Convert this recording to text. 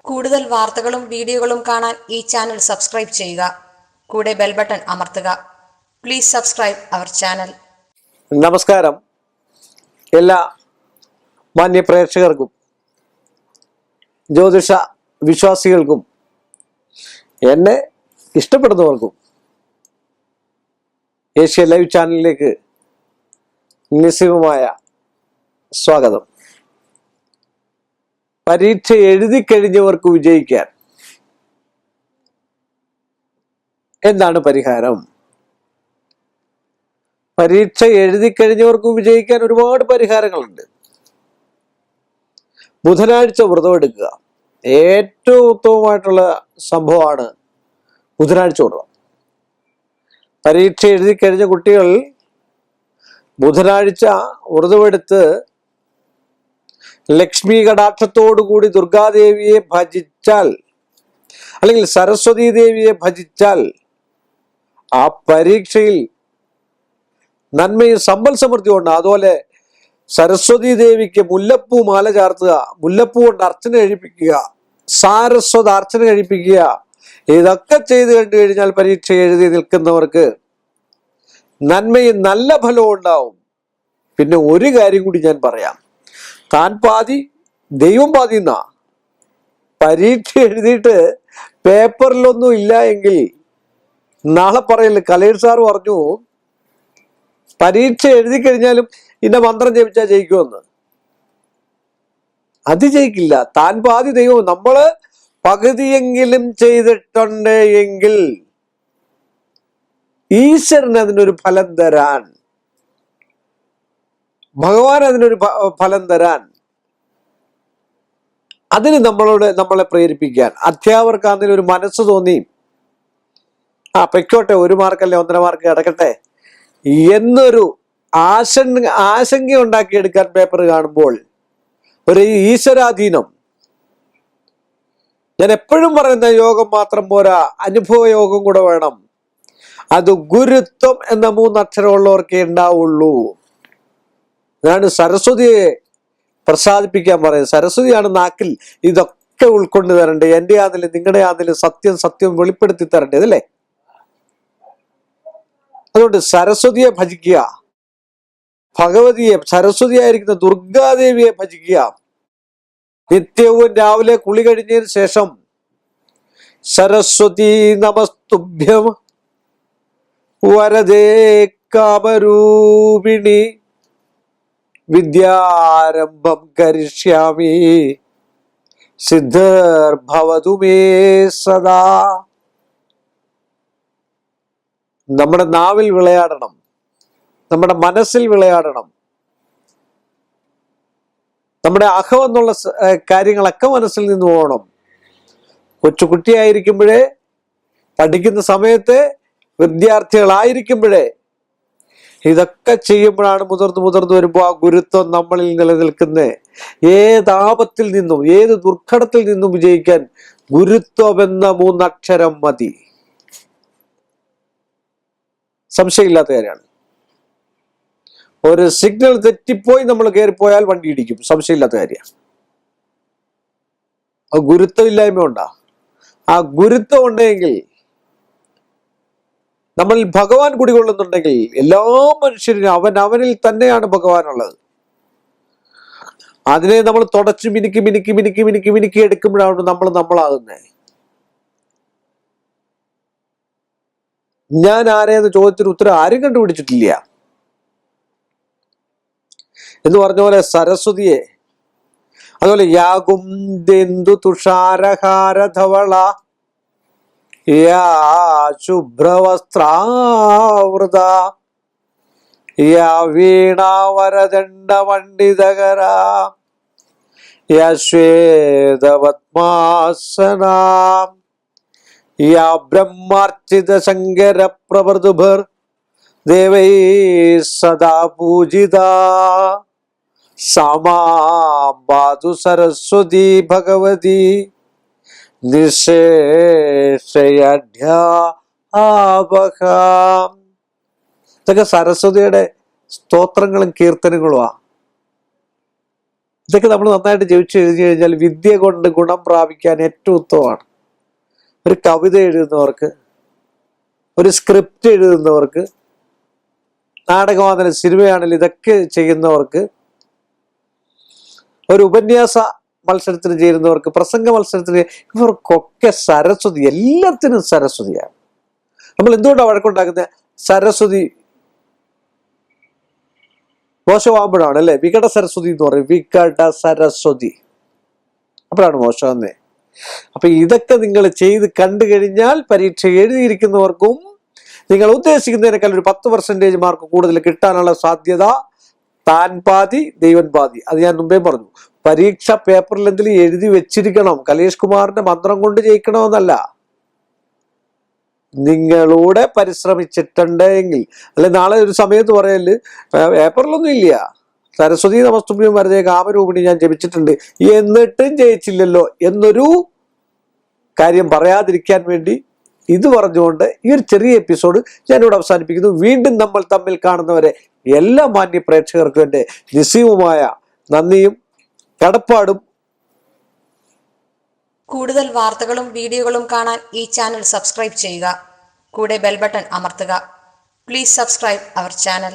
കൂടുതൽ വാർത്തകളും വീഡിയോകളും കാണാൻ ഈ ചാനൽ സബ്സ്ക്രൈബ് ചെയ്യുക. കൂടെ ബെൽ ബട്ടൺ അമർത്തുക. Please subscribe our channel. നമസ്കാരം. എല്ലാ മാന്യ പ്രേക്ഷകർക്കും ജ്യോതിഷ വിശ്വാസികൾക്കും എന്നെ ഇഷ്ടപ്പെടുന്നവർക്കും ഏഷ്യ ലൈവ് ചാനലിലേക്ക് നിസ്സീമമായ സ്വാഗതം. പരീക്ഷ എഴുതി കഴിഞ്ഞവർക്ക് വിജയിക്കാൻ എന്താണ് പരിഹാരം? പരീക്ഷ എഴുതി കഴിഞ്ഞവർക്ക് വിജയിക്കാൻ ഒരുപാട് പരിഹാരങ്ങളുണ്ട്. ബുധനാഴ്ച വ്രതം എടുക്കുക ഏറ്റവും ഉത്തമമായിട്ടുള്ള സംഭവമാണ്. ബുധനാഴ്ച വ്രതം പരീക്ഷ എഴുതി കഴിഞ്ഞ കുട്ടികൾ ബുധനാഴ്ച വ്രതമെടുത്ത് ലക്ഷ്മി കടാക്ഷത്തോടുകൂടി ദുർഗാദേവിയെ ഭജിച്ചാൽ, അല്ലെങ്കിൽ സരസ്വതി ദേവിയെ ഭജിച്ചാൽ ആ പരീക്ഷയിൽ നന്മയും സമ്പൽ സമൃദ്ധിയും ഉണ്ട്. അതുപോലെ സരസ്വതി ദേവിക്ക് മുല്ലപ്പൂ മാല ചാർത്തുക, മുല്ലപ്പൂ കൊണ്ട് അർച്ചന കഴിപ്പിക്കുക, സാരസ്വത അർച്ചന കഴിപ്പിക്കുക. ഇതൊക്കെ ചെയ്ത് കണ്ടു കഴിഞ്ഞാൽ പരീക്ഷ എഴുതി നിൽക്കുന്നവർക്ക് നന്മയും നല്ല ഫലവും ഉണ്ടാവും. പിന്നെ ഒരു കാര്യം കൂടി ഞാൻ പറയാം. താൻ പാതി ദൈവം പാതി എന്നാ. പരീക്ഷ എഴുതിയിട്ട് പേപ്പറിലൊന്നും ഇല്ല എങ്കിൽ നാളെ പറയല്ലേ. കലീർ സാർ പറഞ്ഞു പരീക്ഷ എഴുതി കഴിഞ്ഞാലും ഇന്ന മന്ത്രം ജപിച്ചാൽ ജയിക്കുമെന്ന്. അത് ജയിക്കില്ല. താൻ പാതി ദൈവം. നമ്മള് പകുതിയെങ്കിലും ചെയ്തിട്ടുണ്ട് എങ്കിൽ ഈശ്വരൻ അതിനൊരു ഫലം തരാൻ, ഭഗവാൻ അതിനൊരു ഫലം തരാൻ, അതിന് നമ്മളെ പ്രേരിപ്പിക്കാൻ അധ്യാപകർക്ക് ഒരു മനസ്സ് തോന്നി, പൊയ്ക്കോട്ടെ, 1 മാർക്കല്ലേ 1.5 മാർക്ക് കിടക്കട്ടെ എന്നൊരു ആശങ്ക ഉണ്ടാക്കിയെടുക്കാൻ പേപ്പർ കാണുമ്പോൾ ഒരു ഈശ്വരാധീനം. ഞാൻ എപ്പോഴും പറയുന്ന യോഗം മാത്രം പോരാ, അനുഭവ യോഗം കൂടെ വേണം. അത് ഗുരുത്വം എന്ന 3 അക്ഷരമുള്ളവർക്കേ ഉണ്ടാവുള്ളൂ. ഞാൻ സരസ്വതിയെ പ്രസാദിപ്പിക്കാൻ പറയുന്നത്. സരസ്വതിയാണ് നാക്കിൽ ഇതൊക്കെ ഉൾക്കൊണ്ട് തരണ്ടേ. എൻ്റെ ആണെങ്കിലും നിങ്ങളുടെ ആണെങ്കിലും സത്യം വെളിപ്പെടുത്തി തരണ്ടേ, അതല്ലേ? അതുകൊണ്ട് സരസ്വതിയെ ഭജിക്കുക, ഭഗവതിയെ, സരസ്വതിയായിരിക്കുന്ന ദുർഗാദേവിയെ ഭജിക്കുക. നിത്യവും രാവിലെ കുളി കഴിഞ്ഞതിന് ശേഷം സരസ്വതി നമസ്തുഭ്യം വരദേ കാമരൂപിണി വിദ്യാരംഭം കരിഷ്യാമി സിദ്ധിർഭവതു മേ സദാ. നമ്മുടെ നാവിൽ വിളയാടണം, നമ്മുടെ മനസ്സിൽ വിളയാടണം. നമ്മുടെ അഹമെന്നുള്ള കാര്യങ്ങളൊക്കെ മനസ്സിൽ നിന്ന് പോകണം. കൊച്ചുകുട്ടിയായിരിക്കുമ്പോഴേ, പഠിക്കുന്ന സമയത്ത്, വിദ്യാർത്ഥികളായിരിക്കുമ്പോഴേ ഇതൊക്കെ ചെയ്യുമ്പോഴാണ് മുതിർന്നു വരുമ്പോൾ ആ ഗുരുത്വം നമ്മളിൽ നിലനിൽക്കുന്നത്. ഏതാപത്തിൽ നിന്നും ഏത് ദുർഘടത്തിൽ നിന്നും വിജയിക്കാൻ ഗുരുത്വം എന്ന 3 അക്ഷരം മതി. സംശയമില്ലാത്ത കാര്യമാണ്. ഒരു സിഗ്നൽ തെറ്റിപ്പോയി നമ്മൾ കയറിപ്പോയാൽ വണ്ടി ഇടിക്കും, സംശയമില്ലാത്ത കാര്യമാണ്. ആ ഗുരുത്വം ഇല്ലായ്മ ഉണ്ടാ. ആ ഗുരുത്വം ഉണ്ടെങ്കിൽ, നമ്മളിൽ ഭഗവാൻ കുടികൊള്ളുന്നുണ്ടെങ്കിൽ, എല്ലാ മനുഷ്യരിനും അവനിൽ തന്നെയാണ് ഭഗവാൻ ഉള്ളത്. അതിനെ നമ്മൾ തുടച്ച് മിനുക്കി എടുക്കുമ്പോഴാണ് നമ്മളാകുന്നത്. ഞാൻ ആരെയെന്ന് ചോദ്യത്തിന് ഉത്തരം ആരും കണ്ടുപിടിച്ചിട്ടില്ല എന്ന് പറഞ്ഞ പോലെ സരസ്വതിയെ, അതുപോലെ യാകുന്ദു തുഷാരഹാരധവള യാ ശുഭ്രവസ്ത്രാവൃത യാ വീണാവരദണ്ഡമണ്ഡിതകര യാ ശ്വേതപദ്മാസന യാ ബ്രഹ്മാർച്ചിത ശങ്കര പ്രവൃതുഭർ ദേവൈ സദാ പൂജിത സാമാംബാതു സരസ്വതി ഭഗവതി നിശേഷയഢ്യാപഹാം. ഇതൊക്കെ സരസ്വതിയുടെ സ്തോത്രങ്ങളും കീർത്തനങ്ങളുമാണ്. ഇതൊക്കെ നമ്മൾ നന്നായിട്ട് ജപിച്ച് എഴുതി കഴിഞ്ഞാൽ വിദ്യ കൊണ്ട് ഗുണം പ്രാപിക്കാൻ ഏറ്റവും ഉത്തമമാണ്. ഒരു കവിത എഴുതുന്നവർക്ക്, ഒരു സ്ക്രിപ്റ്റ് എഴുതുന്നവർക്ക്, നാടകമാണെങ്കിലും സിനിമയാണെങ്കിലും ഇതൊക്കെ ചെയ്യുന്നവർക്ക്, ഒരു ഉപന്യാസ മത്സരത്തിന് ചേരുന്നവർക്ക്, പ്രസംഗ മത്സരത്തിന്, ഇവർക്കൊക്കെ സരസ്വതി, എല്ലാത്തിനും സരസ്വതിയാണ്. നമ്മൾ എന്തുകൊണ്ടാണ് വഴക്കുണ്ടാക്കുന്നത്? സരസ്വതി മോശമാകുമ്പോഴാണ് അല്ലെ? വികട സരസ്വതി എന്ന് പറയും, വികട സരസ്വതി, അപ്പോഴാണ് മോശമെന്നേ. അപ്പൊ ഇതൊക്കെ നിങ്ങൾ ചെയ്ത് കണ്ടു കഴിഞ്ഞാൽ പരീക്ഷ എഴുതിയിരിക്കുന്നവർക്കും നിങ്ങൾ ഉദ്ദേശിക്കുന്നതിനേക്കാൾ ഒരു 10% മാർക്ക് കൂടുതൽ കിട്ടാനുള്ള സാധ്യത താൻ പാതി ദൈവൻ പാതി. അത് ഞാൻ മുമ്പേ പറഞ്ഞു. പരീക്ഷ പേപ്പറിൽ എന്തെങ്കിലും എഴുതി വെച്ചിരിക്കണം. കലേഷ് കുമാറിന്റെ മന്ത്രം കൊണ്ട് ജയിക്കണമെന്നല്ല, നിങ്ങളൂടെ പരിശ്രമിച്ചിട്ടുണ്ട് എങ്കിൽ. അല്ലെ നാളെ ഒരു സമയത്ത് പറയല് പേപ്പറിലൊന്നും ഇല്ല, സരസ്വതി നമസ്തുഭ്യം വരതേ കാമരൂപിണി ഞാൻ ജപിച്ചിട്ടുണ്ട് എന്നിട്ടും ജയിച്ചില്ലല്ലോ എന്നൊരു കാര്യം പറയാതിരിക്കാൻ വേണ്ടി ഇത് പറഞ്ഞുകൊണ്ട് ഈ ഒരു ചെറിയ എപ്പിസോഡ് ഞാനിവിടെ അവസാനിപ്പിക്കുന്നു. വീണ്ടും നമ്മൾ തമ്മിൽ കാണുന്നവരെ എല്ലാ മാന്യ പ്രേക്ഷകർക്കും എൻ്റെ നിസ്സീമമായ നന്ദിയും കടപ്പാടും. കൂടുതൽ വാർത്തകളും വീഡിയോകളും കാണാൻ ഈ ചാനൽ സബ്സ്ക്രൈബ് ചെയ്യുക. കൂടെ ബെൽ ബട്ടൺ അമർത്തുക. Please subscribe our channel.